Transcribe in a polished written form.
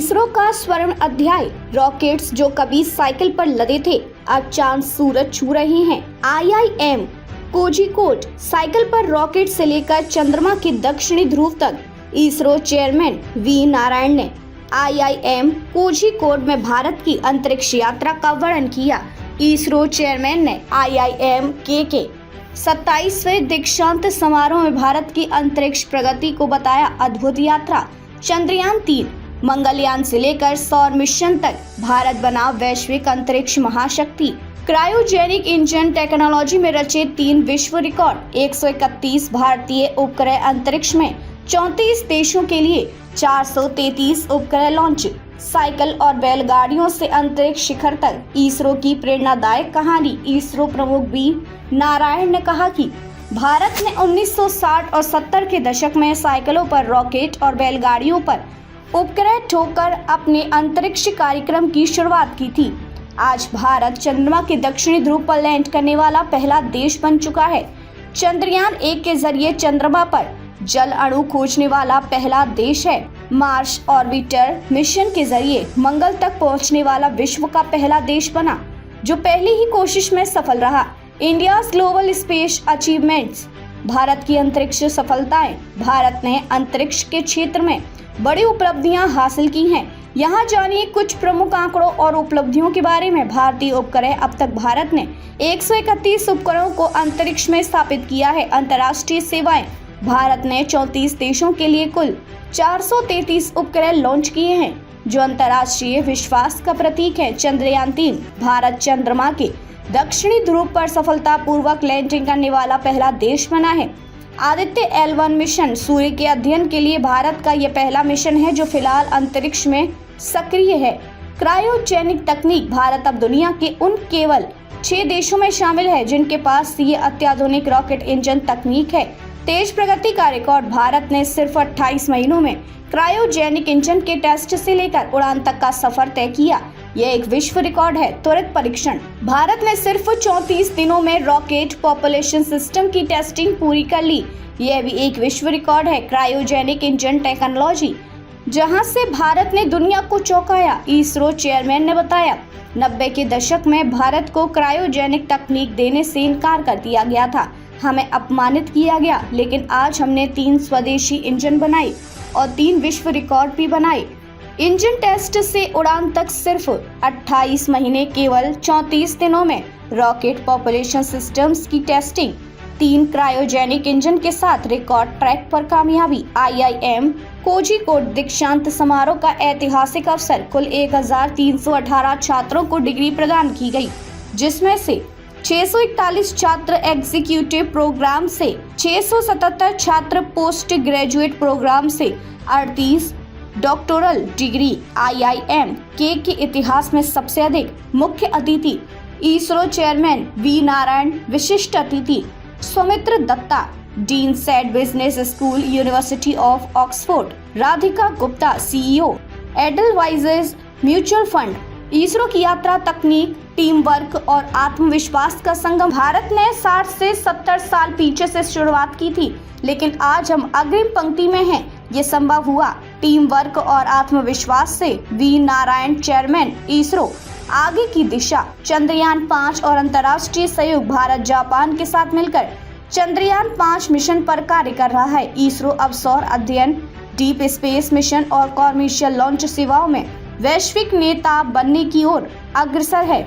इसरो का स्वर्ण अध्याय। रॉकेट्स जो कभी साइकिल पर लदे थे अब चांद सूरज छू रहे हैं। IIM कोझिकोड साइकिल पर रॉकेट से लेकर चंद्रमा के दक्षिणी ध्रुव तक। इसरो चेयरमैन वी नारायण ने IIM कोझिकोड में भारत की अंतरिक्ष यात्रा का वर्णन किया। इसरो चेयरमैन ने IIM के 27वें दीक्षांत समारोह में भारत की अंतरिक्ष प्रगति को बताया अद्भुत यात्रा। चंद्रयान 3 मंगलयान से लेकर सौर मिशन तक भारत बना वैश्विक अंतरिक्ष महाशक्ति। क्रायोजेनिक इंजन टेक्नोलॉजी में रचे 3 विश्व रिकॉर्ड। 131 भारतीय उपग्रह अंतरिक्ष में। 34 देशों के लिए 433 उपग्रह लॉन्च। साइकिल और बैलगाड़ियों से अंतरिक्ष शिखर तक इसरो की प्रेरणादायक कहानी। इसरो प्रमुख वी नारायण ने कहा कि भारत ने 1960 और 70 के दशक में साइकिलों पर, रॉकेट और बैलगाड़ियों पर उपग्रह ठोकर अपने अंतरिक्ष कार्यक्रम की शुरुआत की थी। आज भारत चंद्रमा के दक्षिणी ध्रुव पर लैंड करने वाला पहला देश बन चुका है। चंद्रयान 1 के जरिए चंद्रमा पर जल अणु खोजने वाला पहला देश है। मार्स ऑर्बिटर मिशन के जरिए मंगल तक पहुंचने वाला विश्व का पहला देश बना, जो पहली ही कोशिश में सफल रहा। India global space achievements, Bharat की अंतरिक्ष सफलताएं। भारत ने अंतरिक्ष के क्षेत्र में बड़ी उपलब्धियां हासिल की हैं। यहाँ जानिए कुछ प्रमुख आंकड़ों और उपलब्धियों के बारे में। भारतीय उपग्रह। अब तक भारत ने 131 उपग्रहों को अंतरिक्ष में स्थापित किया है। अंतर्राष्ट्रीय सेवाएं। भारत ने 34 देशों के लिए कुल 433 उपग्रह लॉन्च किए हैं, जो अंतर्राष्ट्रीय विश्वास का प्रतीक है। चंद्रयान 3 भारत चंद्रमा के दक्षिणी ध्रुव पर सफलतापूर्वक लैंडिंग करने वाला पहला देश बना है। आदित्य L1 मिशन, सूर्य के अध्ययन के लिए भारत का यह पहला मिशन है जो फिलहाल अंतरिक्ष में सक्रिय है। क्रायोजेनिक तकनीक। भारत अब दुनिया के उन केवल 6 देशों में शामिल है जिनके पास ये अत्याधुनिक रॉकेट इंजन तकनीक है। तेज प्रगति का रिकॉर्ड। भारत ने सिर्फ 28 महीनों में क्रायोजेनिक इंजन के टेस्ट से लेकर उड़ान तक का सफर तय किया। यह एक विश्व रिकॉर्ड है। त्वरित परीक्षण। भारत ने सिर्फ 34 दिनों में रॉकेट पॉपुलेशन सिस्टम की टेस्टिंग पूरी कर ली। यह भी एक विश्व रिकॉर्ड है। क्रायोजेनिक इंजन टेक्नोलॉजी, जहां से भारत ने दुनिया को चौंकाया। इसरो चेयरमैन ने बताया 90 के दशक में भारत को क्रायोजेनिक तकनीक देने से इनकार कर दिया गया था। हमें अपमानित किया गया, लेकिन आज हमने 3 स्वदेशी इंजन बनाए और 3 विश्व रिकॉर्ड भी बनाए। इंजन टेस्ट से उड़ान तक सिर्फ 28 महीने, केवल 34 दिनों में। रॉकेट पॉपुलेशन सिस्टम्स की टेस्टिंग 3 क्रायोजेनिक इंजन के साथ रिकॉर्ड ट्रैक पर कामयाबी। IIM कोझिकोड दीक्षांत समारोह का ऐतिहासिक अवसर। कुल 1318 छात्रों को डिग्री प्रदान की गई, जिसमें से 641 छात्र एग्जीक्यूटिव प्रोग्राम से, 677 छात्र पोस्ट ग्रेजुएट प्रोग्राम से, 38 डॉक्टोरल डिग्री। IIM के इतिहास में सबसे अधिक। मुख्य अतिथि इसरो चेयरमैन वी नारायण। विशिष्ट अतिथि Saumitra Datta, dean Said business school, university of Oxford. Radhika Gupta, CEO Edelweiss mutual fund. ISRO की यात्रा तकनीक, टीम वर्क और आत्मविश्वास का संगम। भारत ने 60 से 70 साल पीछे से शुरुआत की थी, लेकिन आज हम अग्रिम पंक्ति में हैं। ये संभव हुआ टीम वर्क और आत्मविश्वास से। V Narayan, chairman ISRO. आगे की दिशा। चंद्रयान 5 और अंतर्राष्ट्रीय सहयोग। भारत जापान के साथ मिलकर चंद्रयान 5 मिशन पर कार्य कर रहा है। इसरो अब सौर अध्ययन, डीप स्पेस मिशन और कॉमर्शियल लॉन्च सेवाओं में वैश्विक नेता बनने की ओर अग्रसर है।